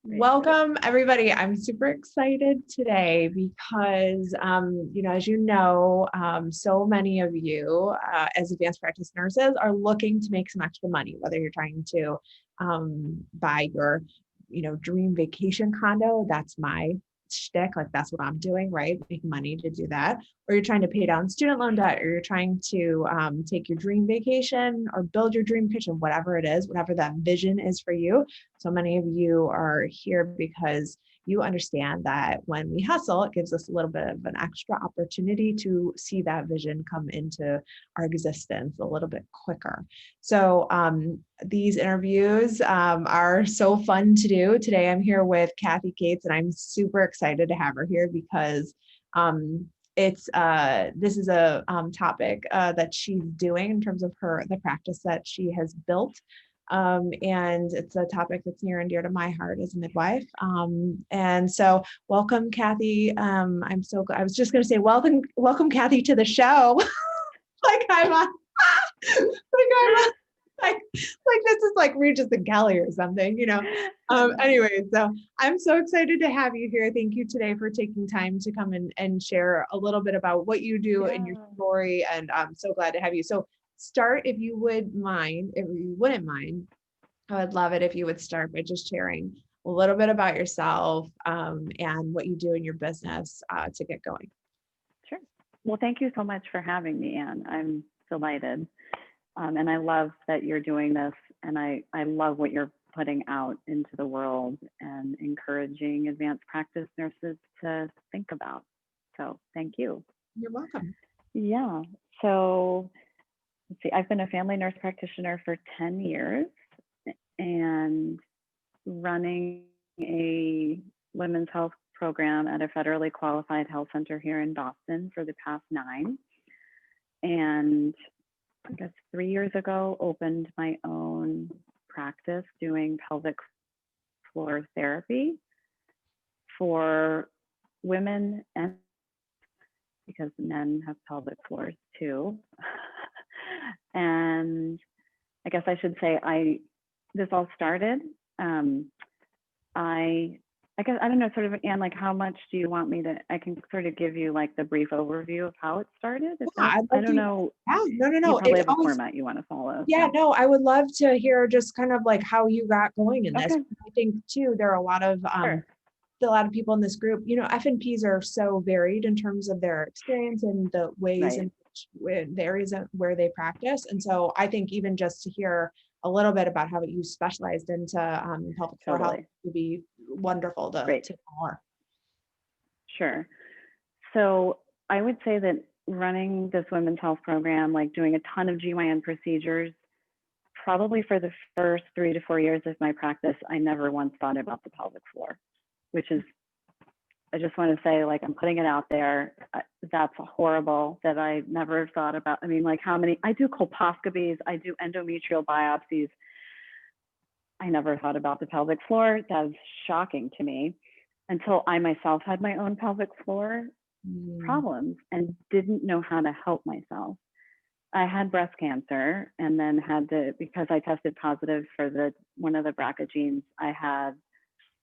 Great. Welcome, everybody. I'm super excited today because, as you know, so many of you as advanced practice nurses are looking to make some extra money, whether you're trying to buy your, dream vacation condo. That's my shtick. Like that's what I'm doing, right? Make money to do that. Or you're trying to pay down student loan debt, or you're trying to take your dream vacation or build your dream kitchen, whatever it is, whatever that vision is for you. So many of you are here because you understand that when we hustle, it gives us a little bit of an extra opportunity to see that vision come into our existence a little bit quicker. So these interviews are so fun to do. Today I'm here with Kathy Cates, and I'm super excited to have her here because this is a topic that she's doing in terms of the practice that she has built. And it's a topic that's near and dear to my heart as a midwife. And so welcome, Kathy. I was just going to say, welcome, Kathy, to the show. like I'm on, like this is like Regis and Kelly or something, Anyway, so I'm so excited to have you here. Thank you today for taking time to come and share a little bit about what you do and your story. And I'm so glad to have you. So start, if you wouldn't mind, I would love it if you would start by just sharing a little bit about yourself and what you do in your business to get going. Sure. Well, thank you so much for having me, Anne. I'm delighted. And I love that you're doing this. And I love what you're putting out into the world and encouraging advanced practice nurses to think about. So thank you. You're welcome. Yeah. So let's see, I've been a family nurse practitioner for 10 years and running a women's health program at a federally qualified health center here in Boston for the past 9. And I guess 3 years ago, opened my own practice doing pelvic floor therapy for women, and because men have pelvic floors too. And I guess I should say this all started. I guess, I don't know, sort of, Anne, like how much do you want me to, I can sort of give you like the brief overview of how it started. Yeah, I don't know. Yeah, no. You probably have a format you want to follow. Yeah, so. no, I would love to hear just kind of like how you got going in this. Okay. I think too, there are a lot of people in this group, FNPs are so varied in terms of their experience and the ways in which the areas where they practice. And so I think even just to hear a little bit about how you specialized into pelvic floor health would be wonderful to know more. Sure. So I would say that running this women's health program, like doing a ton of GYN procedures, probably for the first 3 to 4 years of my practice, I never once thought about the pelvic floor, which is, I just want to say, like, I'm putting it out there. That's horrible that I never thought about. I mean, like I do colposcopies, I do endometrial biopsies. I never thought about the pelvic floor. That was shocking to me until I myself had my own pelvic floor problems and didn't know how to help myself. I had breast cancer and then because I tested positive for one of the BRCA genes, I had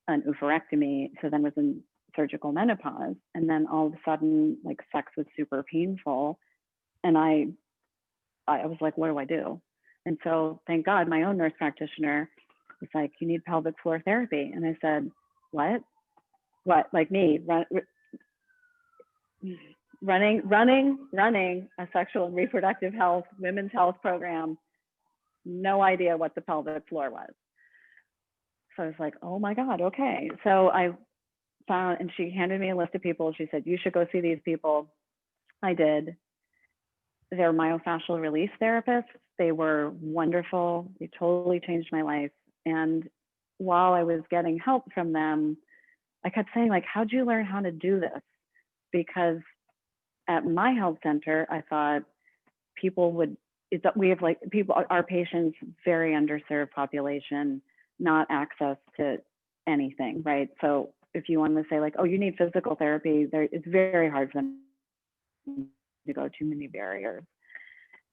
an oophorectomy. So then was in surgical menopause. And then all of a sudden, like, sex was super painful. And I was like, what do I do? And so thank God my own nurse practitioner was like, you need pelvic floor therapy. And I said, what? Like me, running a sexual and reproductive health, women's health program, no idea what the pelvic floor was. So I was like, oh my God, okay. So I found, and she handed me a list of people. She said, you should go see these people. I did. They're myofascial release therapists. They were wonderful. They totally changed my life. And while I was getting help from them, I kept saying, like, how'd you learn how to do this? Because at my health center, I thought our patients, very underserved population, not access to anything, right? So if you want to say, like, oh, you need physical therapy, it's very hard for them to go, too many barriers.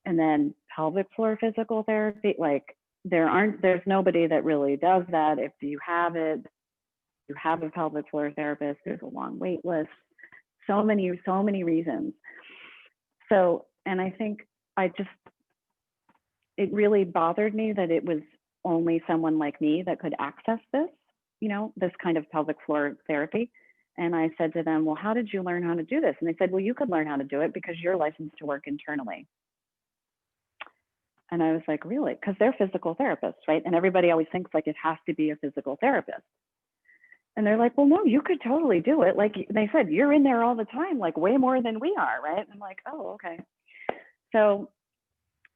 And then pelvic floor physical therapy, like, there's nobody that really does that. If you have it, have a pelvic floor therapist, there's a long wait list, so many reasons. So, and I think it really bothered me that it was only someone like me that could access this, this kind of pelvic floor therapy. And I said to them, well, how did you learn how to do this? And they said, well, you could learn how to do it because you're licensed to work internally. And I was like, really? Because they're physical therapists, right? And everybody always thinks like it has to be a physical therapist. And they're like, well, no, you could totally do it. Like they said, you're in there all the time, like way more than we are, right? And I'm like, oh, okay. So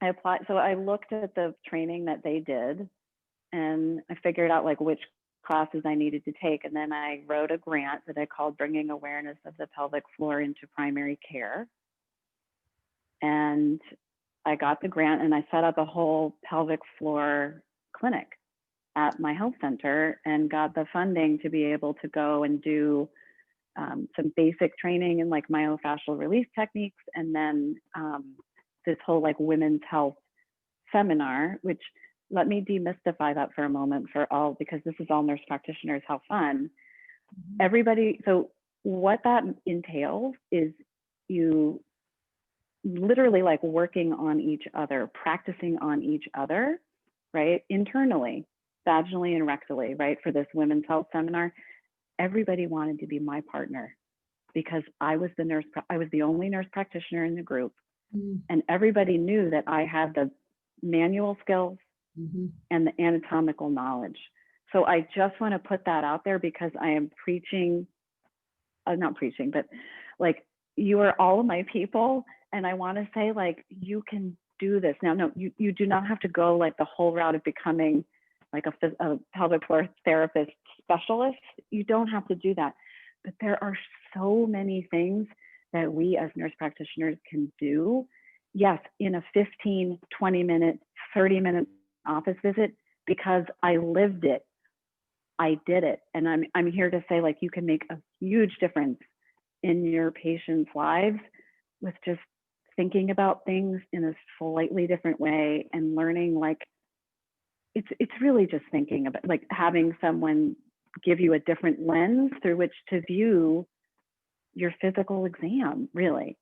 I applied. So I looked at the training that they did and I figured out like which classes I needed to take. And then I wrote a grant that I called Bringing Awareness of the Pelvic Floor into Primary Care. And I got the grant and I set up a whole pelvic floor clinic at my health center and got the funding to be able to go and do some basic training in like myofascial release techniques. And then this whole like women's health seminar, which let me demystify that for a moment because this is all nurse practitioners, how fun. Everybody, so what that entails is you literally like working on each other, practicing on each other, right? Internally, vaginally and rectally, right? For this women's health seminar, everybody wanted to be my partner because I was the only nurse practitioner in the group. And everybody knew that I had the manual skills and the anatomical knowledge. So I just want to put that out there because I am not preaching, but like you are all of my people. And I want to say like, you can do this. Now, no, you do not have to go like the whole route of becoming like a pelvic floor therapist specialist. You don't have to do that. But there are so many things that we as nurse practitioners can do. Yes, in a 15, 20 minute, 30-minute office visit, because I lived it. I did it. And I'm here to say like, you can make a huge difference in your patients' lives with just thinking about things in a slightly different way and learning like, it's really just thinking about like having someone give you a different lens through which to view your physical exam, really.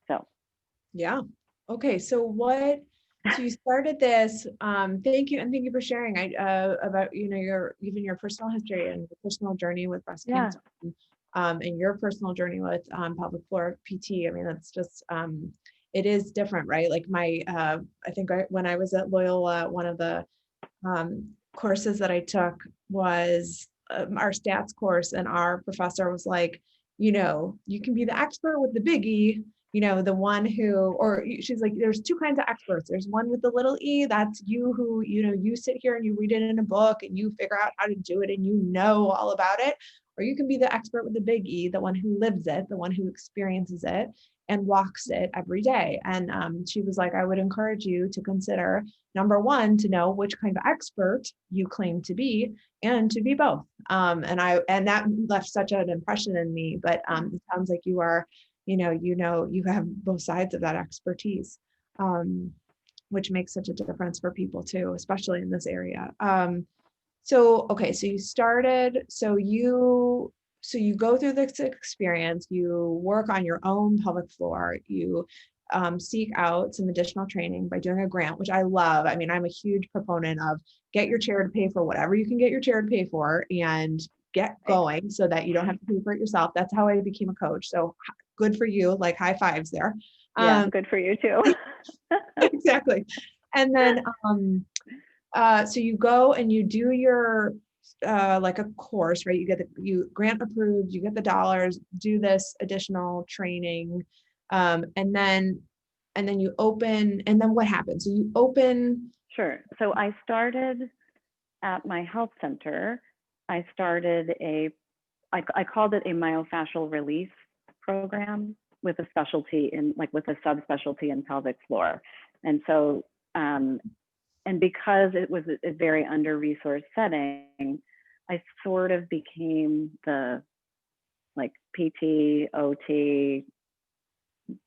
So. Yeah. Okay. So you started this, thank you. And thank you for sharing about, your personal history and your personal journey with breast cancer and your personal journey with pelvic floor PT. I mean, that's just, it is different, right? Like I think when I was at Loyola, one of the courses that I took was our stats course, and our professor was like, you can be the expert with the big E, the one she's like, there's two kinds of experts. There's one with the little E, that's you who, you sit here and you read it in a book and you figure out how to do it and you know all about it. Or you can be the expert with the big E, the one who lives it, the one who experiences it and walks it every day. And she was like, I would encourage you to consider, number one, to know which kind of expert you claim to be, and to be both. And that left such an impression in me. But it sounds like you are, you have both sides of that expertise, which makes such a difference for people too, especially in this area. So you started, so you go through this experience, you work on your own pelvic floor, you seek out some additional training by doing a grant, which I love. I mean, I'm a huge proponent of get your chair to pay for whatever you can get your chair to pay for and get going so that you don't have to pay for it yourself. That's how I became a coach. So good for you, like high fives there. Yeah, good for you too. Exactly. And then, so you go and you do your, like a course, right? You grant approved, you get the dollars, do this additional training. And then you open, and then what happens? So you open. Sure. So I started at my health center. I started I called it a myofascial release program with a specialty with a subspecialty in pelvic floor. And so, and because it was a very under-resourced setting, I sort of became the like PT, OT,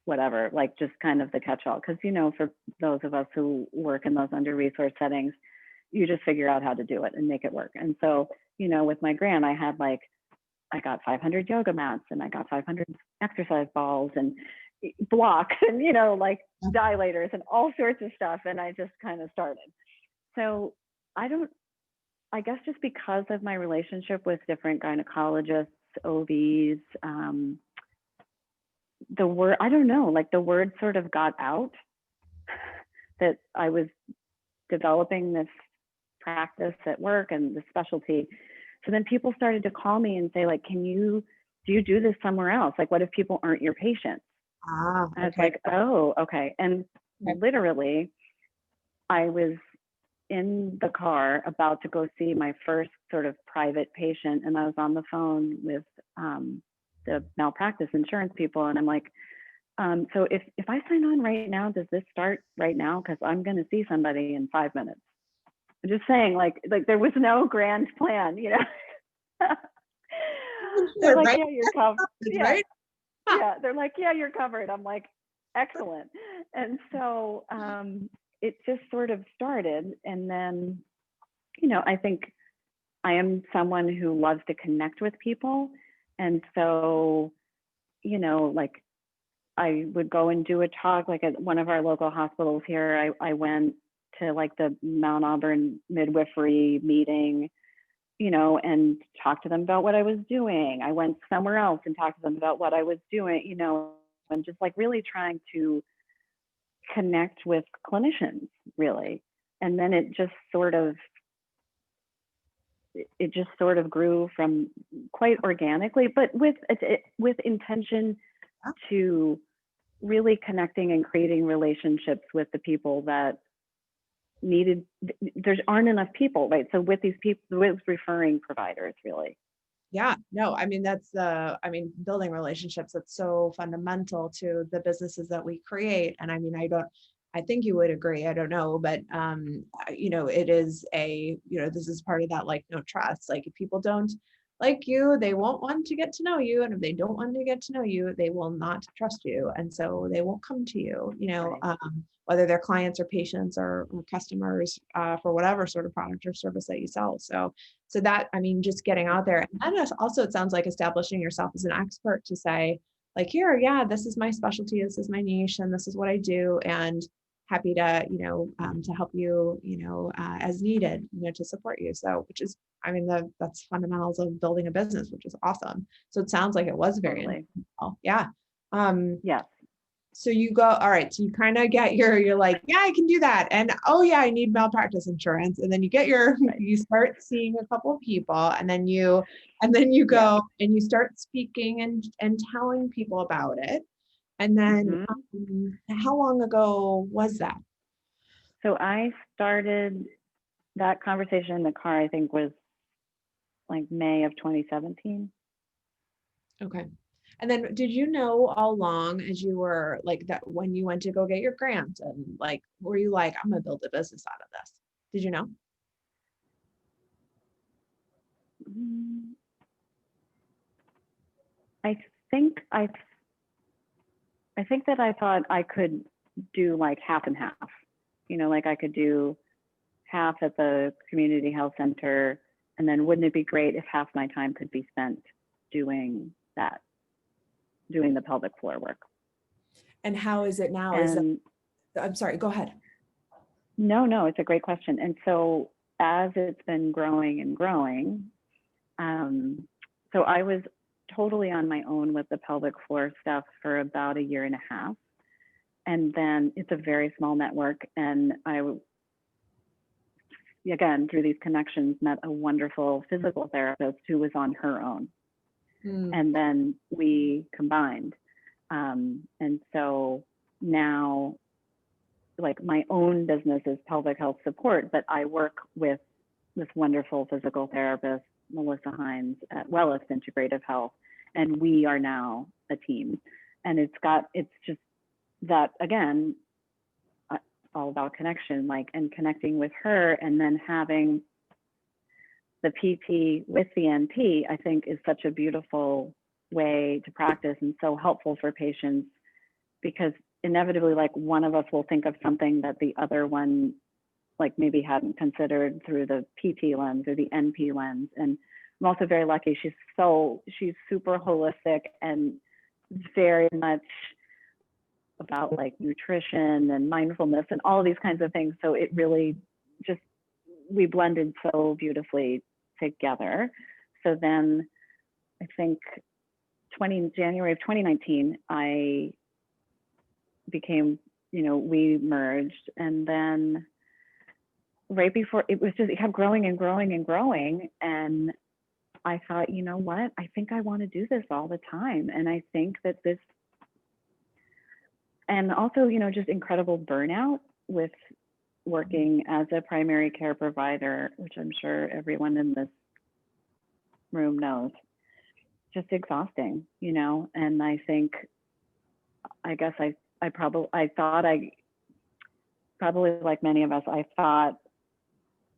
whatever, like just kind of the catch-all. Because, for those of us who work in those under-resourced settings, you just figure out how to do it and make it work. And so, with my grant, I got 500 yoga mats and I got 500 exercise balls and blocks and, dilators and all sorts of stuff. And I just kind of started. So I guess just because of my relationship with different gynecologists, OBs, the word sort of got out that I was developing this practice at work and the specialty. So then people started to call me and say, like, do you do this somewhere else? Like, what if people aren't your patients? And I was like, oh, okay. And literally, I was in the car about to go see my first sort of private patient, and I was on the phone with the malpractice insurance people, and I'm like, so if I sign on right now, does this start right now? Because I'm going to see somebody in 5 minutes. I'm just saying, like there was no grand plan, They're like, yeah, you're covered. Yeah. Right? Yeah, they're like, yeah, you're covered. I'm like, excellent. And so it just sort of started. And then, I think I am someone who loves to connect with people. And so, like I would go and do a talk, like at one of our local hospitals here. I went to like the Mount Auburn midwifery meeting, and talked to them about what I was doing. I went somewhere else and talked to them about what I was doing, and just like really trying to connect with clinicians, really. And then it just sort of grew from quite organically, but with intention to really connecting and creating relationships with the people that there aren't enough people, right? So with these people, with referring providers, really. Yeah, no, I mean, building relationships, that's so fundamental to the businesses that we create. And I mean, I think you would agree, I don't know, but, it is this is part of that, like, no trust. Like if people don't like you, they won't want to get to know you. And if they don't want to get to know you, they will not trust you. And so they won't come to you, Right. Whether they're clients or patients or customers for whatever sort of product or service that you sell. So that, I mean, just getting out there. And then also, it sounds like establishing yourself as an expert to say, like, here, yeah, this is my specialty, this is my niche, and this is what I do. And happy to, to help you, as needed, to support you. So, which is, I mean, that's fundamentals of building a business, which is awesome. So it sounds like it was very intentional. Yeah. Yes. So you go, all right. So you kind of get you're like, yeah, I can do that. And oh yeah, I need malpractice insurance. And then you get you start seeing a couple of people, and then you go and you start speaking and telling people about it. And then how long ago was that? So I started that conversation in the car, I think was like May of 2017. Okay. And then did you know all along, as you were like that, when you went to go get your grant, and like, were you like, I'm going to build a business out of this? Did you know? I think that I thought I could do like half and half, like I could do half at the community health center. And then wouldn't it be great if half my time could be spent doing the pelvic floor work? And how is it now? I'm sorry, go ahead. No, it's a great question. And so as it's been growing and growing, so I was totally on my own with the pelvic floor stuff for about a year and a half. And then it's a very small network. And I, again, through these connections, met a wonderful physical therapist who was on her own. And then we combined. And so now, like, my own business is pelvic health support, but I work with this wonderful physical therapist, Melissa Hines, at Wellist Integrative Health, and we are now a team. And it's just that, again, all about connection, like, and connecting with her, and then having the PT with the NP, I think, is such a beautiful way to practice and so helpful for patients, because inevitably, like, one of us will think of something that the other one like maybe hadn't considered through the PT lens or the NP lens. And I'm also very lucky. She's super holistic and very much about like nutrition and mindfulness and all of these kinds of things. So it really just, we blended so beautifully together. So then I think January of 2019, I became, we merged. And then right before, it kept growing and growing and growing. And I thought, you know what, I think I want to do this all the time. And I think that this, and also, just incredible burnout with working as a primary care provider, which I'm sure everyone in this room knows, just exhausting, and I think, I guess I thought probably like many of us, I thought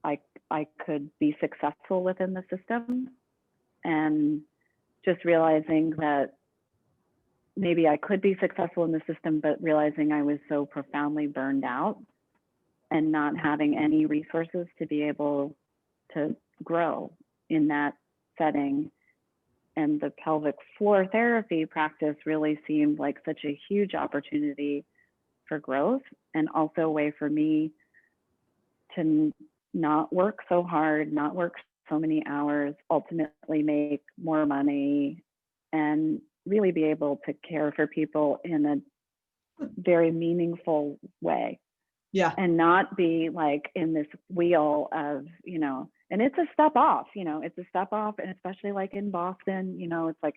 I could be successful within the system, and just realizing that maybe I could be successful in the system, but realizing I was so profoundly burned out and not having any resources to be able to grow in that setting. And the pelvic floor therapy practice really seemed like such a huge opportunity for growth, and also a way for me to not work so hard, not work so many hours, ultimately make more money, and really be able to care for people in a very meaningful way. Yeah. And not be like in this wheel of, and it's a step off, it's a step off. And especially like in Boston, it's like,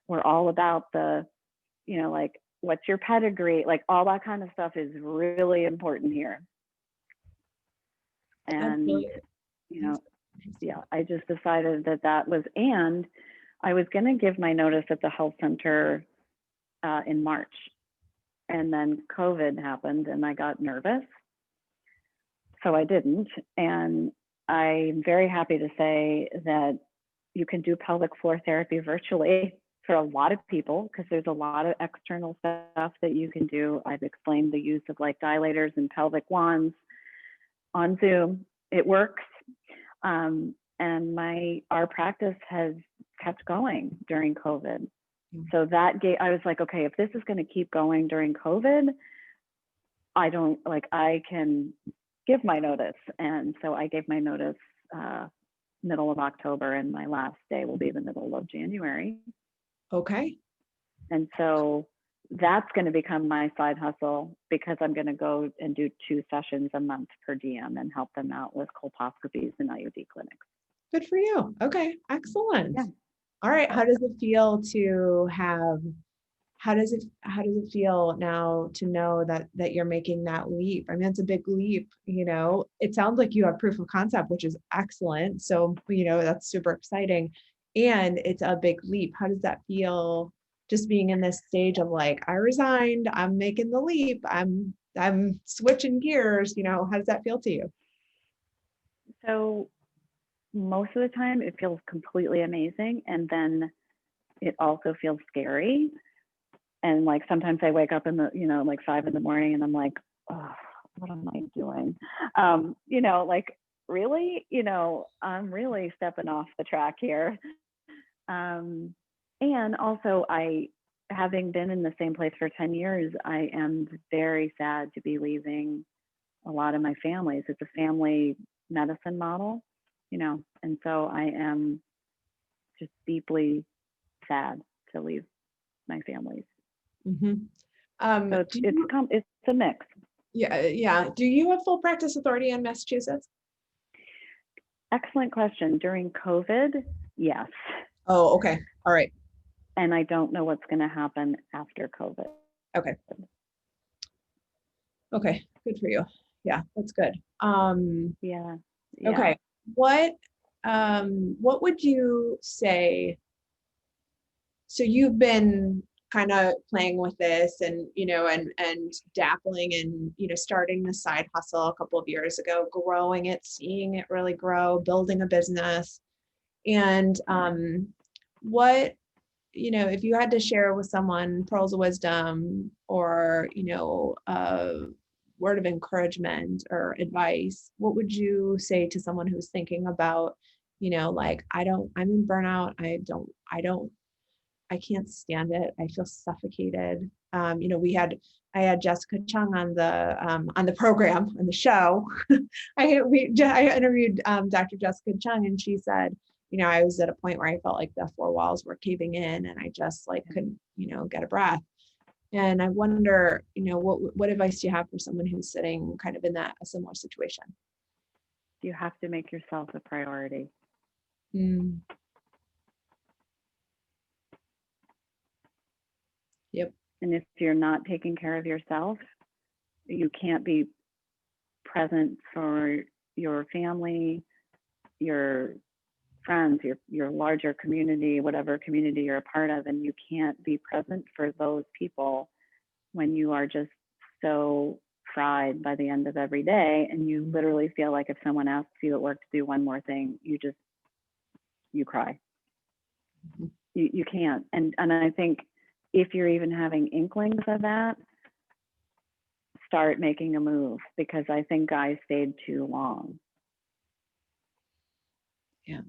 we're all about the, like, what's your pedigree? Like all that kind of stuff is really important here. And, yeah, I just decided that was, and I was going to give my notice at the health center in March. And then COVID happened and I got nervous. So I didn't. And I'm very happy to say that you can do pelvic floor therapy virtually for a lot of people, because there's a lot of external stuff that you can do. I've explained the use of like dilators and pelvic wands on Zoom. It works. And our practice has kept going during COVID. So that I was like, okay, if this is going to keep going during COVID, I can give my notice. And so I gave my notice middle of October, and my last day will be the middle of January. Okay. And so that's going to become my side hustle, because I'm going to go and do 2 sessions a month per diem and help them out with colposcopies and IUD clinics. Good for you. Okay. Excellent. Yeah. All right. How does it feel to have, how does it feel now to know that you're making that leap? I mean, it's a big leap, it sounds like you have proof of concept, which is excellent. So, that's super exciting. And it's a big leap. How does that feel, just being in this stage of like, I resigned, I'm making the leap, I'm switching gears, how does that feel to you? So most of the time it feels completely amazing. And then it also feels scary. And like, sometimes I wake up in the, like 5 in the morning and I'm like, oh, what am I doing? Like, really, I'm really stepping off the track here. And also, having been in the same place for 10 years, I am very sad to be leaving a lot of my families. It's a family medicine model, and so I am just deeply sad to leave my families. Mm-hmm. So it's a mix. Yeah. Do you have full practice authority in Massachusetts? Excellent question. During COVID, yes. Oh, okay. All right. And I don't know what's going to happen after COVID. Okay. Okay. Good for you. Yeah, that's good. Yeah. Okay. What would you say? So you've been kind of playing with this and, and dabbling and, starting the side hustle a couple of years ago, growing it, seeing it really grow, building a business. And what, if you had to share with someone pearls of wisdom or, word of encouragement or advice, what would you say to someone who's thinking about, like, I'm in burnout. I can't stand it. I feel suffocated. I had Jessica Chung on the program, on the show. I interviewed Dr. Jessica Chung, and she said, I was at a point where I felt like the four walls were caving in, and I just like couldn't, get a breath. And I wonder, what advice do you have for someone who's sitting kind of in a similar situation? You have to make yourself a priority. Mm. Yep. And if you're not taking care of yourself, you can't be present for your family, your friends, your larger community, whatever community you're a part of, and you can't be present for those people when you are just so fried by the end of every day, and you literally feel like if someone asks you at work to do one more thing, you cry. Mm-hmm. You can't. And I think if you're even having inklings of that, start making a move, because I think guys stayed too long. Yeah.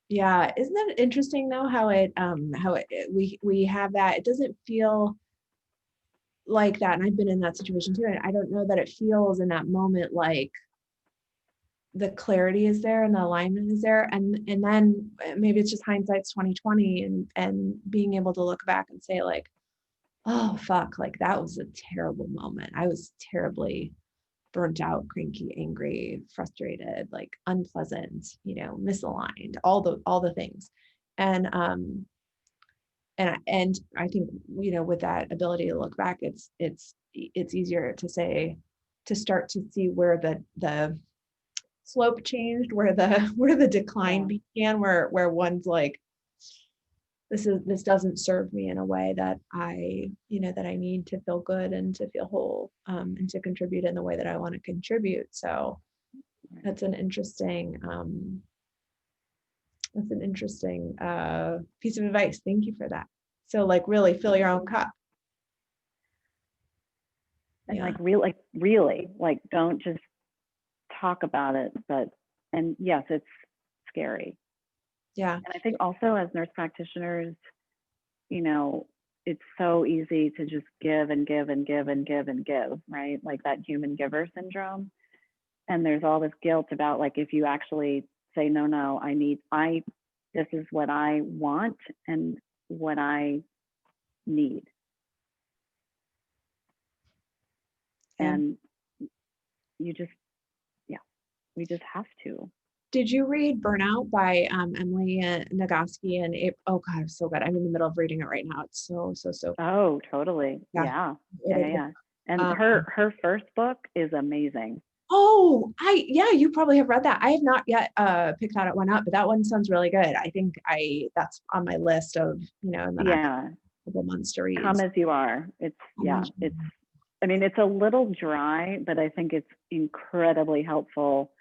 Yeah. Isn't that interesting though, how we have that, it doesn't feel like that. And I've been in that situation too. And I don't know that it feels in that moment like the clarity is there and the alignment is there. And then maybe it's just hindsight's 2020 and being able to look back and say like, oh fuck, like that was a terrible moment. I was terribly burnt out, cranky, angry, frustrated, like unpleasant, misaligned, all the things. And I think, with that ability to look back, it's easier to start to see where the slope changed, where the decline began, where one's like, this doesn't serve me in a way that I need to feel good and to feel whole, and to contribute in the way that I want to contribute. So that's an interesting piece of advice. Thank you for that. So like really fill your own cup. And really, don't just talk about it, and yes, it's scary. Yeah. And I think also as nurse practitioners, it's so easy to just give and give and give and give and give, right? Like that human giver syndrome. And there's all this guilt about like, if you actually say, no, this is what I want and what I need. Yeah. And we just have to. Did you read Burnout by Emily Nagoski and oh God, it's so good. I'm in the middle of reading it right now. It's so. Oh, totally. Yeah. And her first book is amazing. Oh, you probably have read that. I have not yet picked that one up, but that one sounds really good. I think that's on my list of, in the next couple months to read. Come as you are. It's a little dry, but I think it's incredibly helpful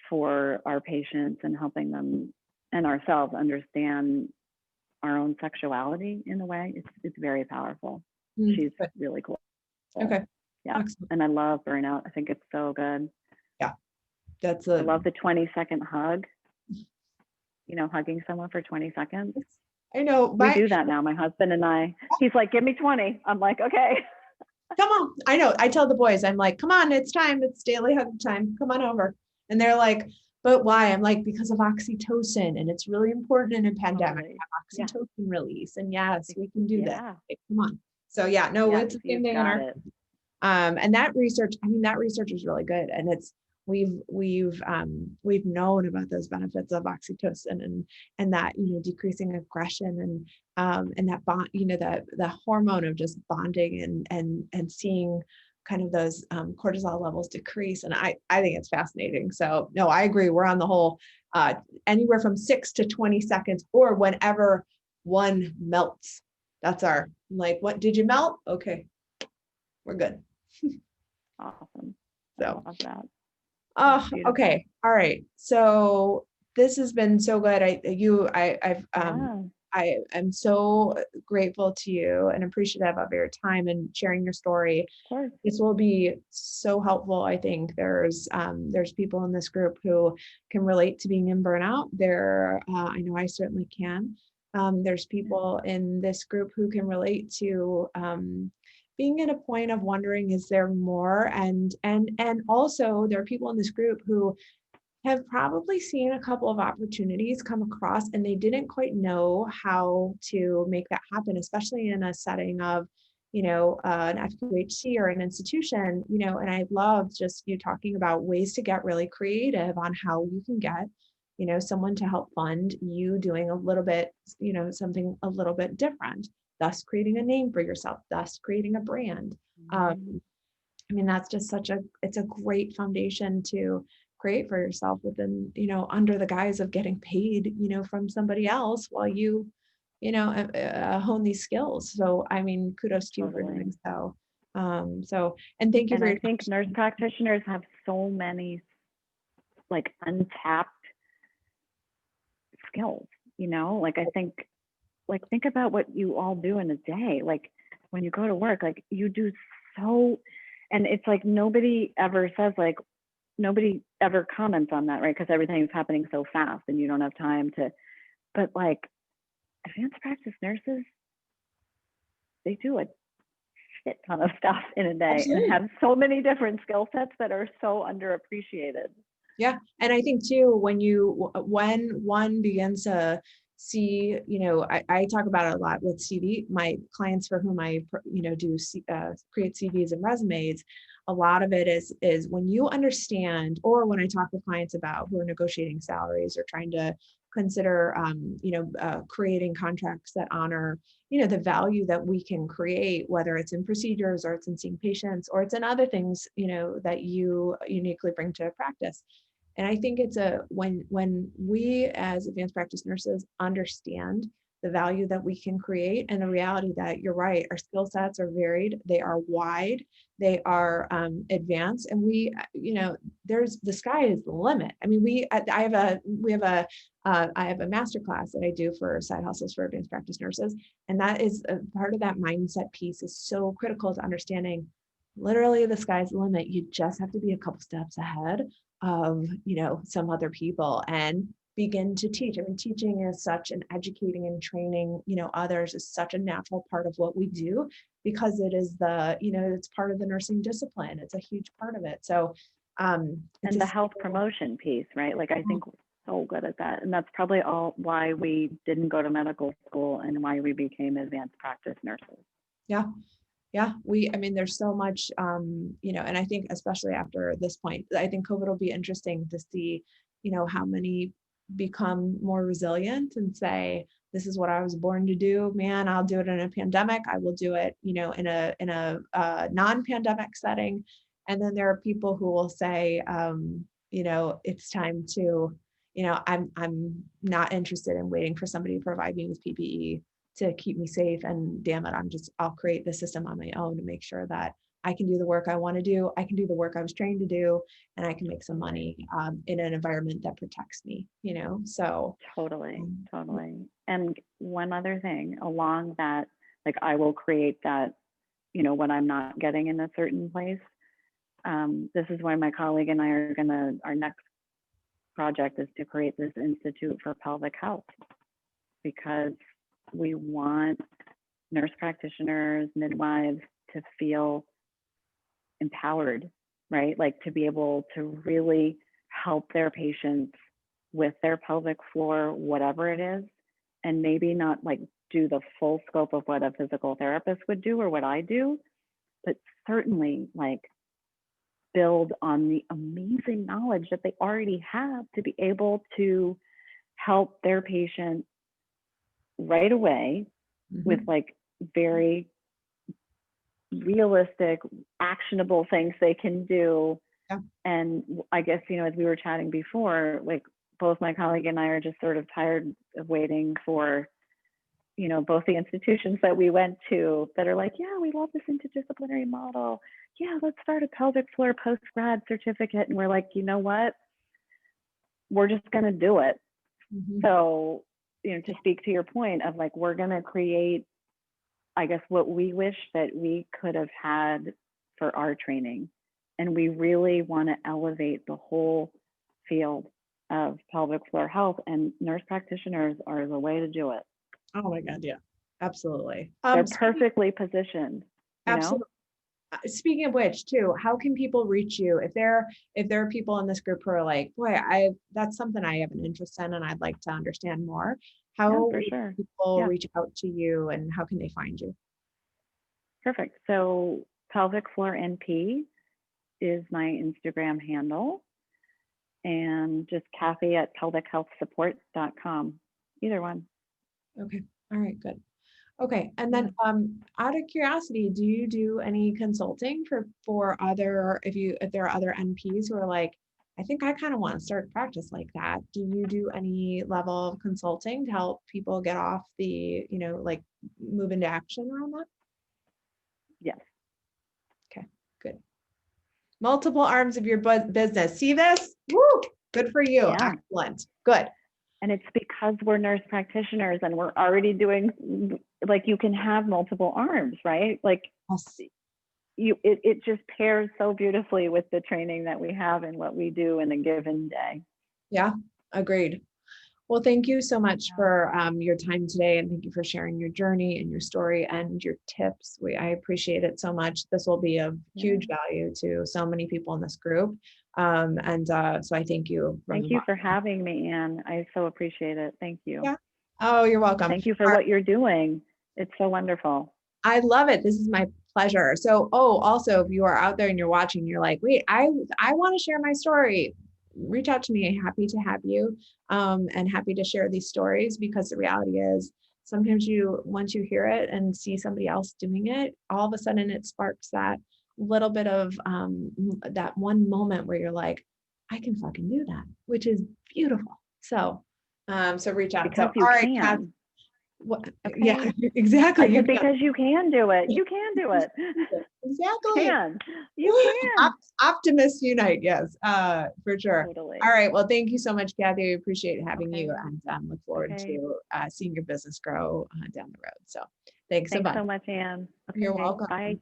for our patients and helping them and ourselves understand our own sexuality in a way. It's very powerful. She's really cool. Okay. Yeah. Excellent. And I love Burnout. I think it's so good. Yeah. I love the 20-second hug. Hugging someone for 20 seconds. I know. We do that now, my husband and I. He's like, give me 20. I'm like, okay. Come on. I know. I tell the boys, I'm like, come on, it's time. It's daily hug time. Come on over. And they're like, but why? I'm like, because of oxytocin, and it's really important in a pandemic to have oxytocin release. And yes, we can do that. Like, come on. So it's the same thing on our. And that research is really good, and we've known about those benefits of oxytocin and that decreasing aggression and that bond, the hormone of just bonding and seeing kind of those cortisol levels decrease. And I think it's fascinating. So no, I agree. We're on the whole anywhere from 6 to 20 seconds or whenever one melts. That's our like, what did you melt? Okay, we're good. Awesome. So I love that. Oh, okay. All right. So this has been so good. I am so grateful to you and appreciative of your time and sharing your story. Of course. This will be so helpful. I think there's people in this group who can relate to being in burnout. I know I certainly can. There's people in this group who can relate to being at a point of wondering, is there more? And also there are people in this group who have probably seen a couple of opportunities come across and they didn't quite know how to make that happen, especially in a setting of, an FQHC or an institution, and I love just you talking about ways to get really creative on how you can get, someone to help fund you doing a little bit, something a little bit different, thus creating a name for yourself, thus creating a brand. I mean, that's just it's a great foundation to create for yourself within, under the guise of getting paid, from somebody else while you, hone these skills. So, I mean, kudos to you for Totally. doing so. And thank you And for I your think nurse practitioners have so many like untapped skills, like I think, like think about what you all do in a day. Like when you go to work, like you do so, and it's like nobody ever says, like nobody ever comments on that, right? Because everything's happening so fast and you don't have time to, but like advanced practice nurses, they do a shit ton of stuff in a day Absolutely. and have so many different skill sets that are so underappreciated. Yeah. And I think too, when one begins to see, I talk about it a lot with CV, my clients for whom I, do create CVs and resumes. A lot of it is when you understand, or when I talk with clients about who are negotiating salaries or trying to consider, creating contracts that honor, the value that we can create, whether it's in procedures or it's in seeing patients or it's in other things, that you uniquely bring to practice. And I think it's when we as advanced practice nurses understand the value that we can create and the reality that you're right, our skill sets are varied, they are wide, they are advanced, and there's the sky is the limit. I mean, I have a master class that I do for side hustles for advanced practice nurses, and that is a part of that mindset piece is so critical to understanding. Literally, the sky's the limit. You just have to be a couple steps ahead of some other people and begin to teach. I mean, teaching is such an educating and training others is such a natural part of what we do because it is it's part of the nursing discipline. It's a huge part of it. So and the health promotion piece, right? Like I think we're so good at that, and that's probably all why we didn't go to medical school and why we became advanced practice nurses. Yeah. I mean, there's so much, and I think especially after this point, I think COVID will be interesting to see, how many become more resilient and say, this is what I was born to do, man, I'll do it in a pandemic. I will do it, in a non-pandemic setting. And then there are people who will say, it's time to, I'm not interested in waiting for somebody to provide me with PPE to keep me safe, and damn it, I'll create the system on my own to make sure that I can do the work I want to do. I can do the work I was trained to do, and I can make some money in an environment that protects me, so. Totally. And one other thing along that, like I will create that, when I'm not getting in a certain place. This is why my colleague and I our next project is to create this Institute for Pelvic Health, because we want nurse practitioners, midwives to feel empowered, right? Like to be able to really help their patients with their pelvic floor, whatever it is, and maybe not like do the full scope of what a physical therapist would do or what I do, but certainly like build on the amazing knowledge that they already have to be able to help their patient right away with like very realistic, actionable things they can do. Yeah. And I guess, as we were chatting before, like both my colleague and I are just sort of tired of waiting for, both the institutions that we went to that are like, yeah, we love this interdisciplinary model. Yeah, let's start a pelvic floor post-grad certificate. And we're like, you know what? We're just going to do it. So to speak to your point of like, we're going to create, I guess, what we wish that we could have had for our training. And we really want to elevate the whole field of pelvic floor health, and nurse practitioners are the way to do it. Oh my God. Yeah, absolutely. They're perfectly positioned, Absolutely. Speaking of which too, how can people reach you if there are people in this group who are like, boy, that's something I have an interest in and I'd like to understand more. How Yeah, for would sure. people Yeah. reach out to you and how can they find you? Perfect. So pelvic floor NP is my Instagram handle, and just Kathy at pelvichealthsupport.com. Either one. Okay. All right, good. Okay. And then out of curiosity, do you do any consulting for other, if there are other NPs who are like, I think I kind of want to start practice like that. Do you do any level of consulting to help people get off the, like move into action around that? Yes. Okay, good. Multiple arms of your business. See this? Woo! Good for you. Yeah. Excellent. Good. And it's because we're nurse practitioners and we're already doing, like, you can have multiple arms, right? Like, Yes. it just pairs so beautifully with the training that we have and what we do in a given day. Yeah, agreed. Well, thank you so much for your time today, and thank you for sharing your journey and your story and your tips. I appreciate it so much. This will be of huge value to so many people in this group. So I thank you. Thank you for having me, Anne. I so appreciate it. Thank you. Yeah. Oh, you're welcome. Thank you for what you're doing. It's so wonderful. I love it. This is my pleasure. So, also, if you are out there and you're watching, you're like, wait, I want to share my story. Reach out to me. Happy to have you, and happy to share these stories, because the reality is sometimes once you hear it and see somebody else doing it, all of a sudden it sparks that little bit of that one moment where you're like, I can fucking do that, which is beautiful. So reach out. Because So, you all right, can. Kath, Okay. yeah, exactly. Because you can do it. You can do it. Exactly. You can. Optimists unite. Yes, for sure. Totally. All right. Well, thank you so much, Kathy. I appreciate having you, and look forward to seeing your business grow down the road. So thanks so much. Thanks so much, Anne. Okay, You're welcome. Bye.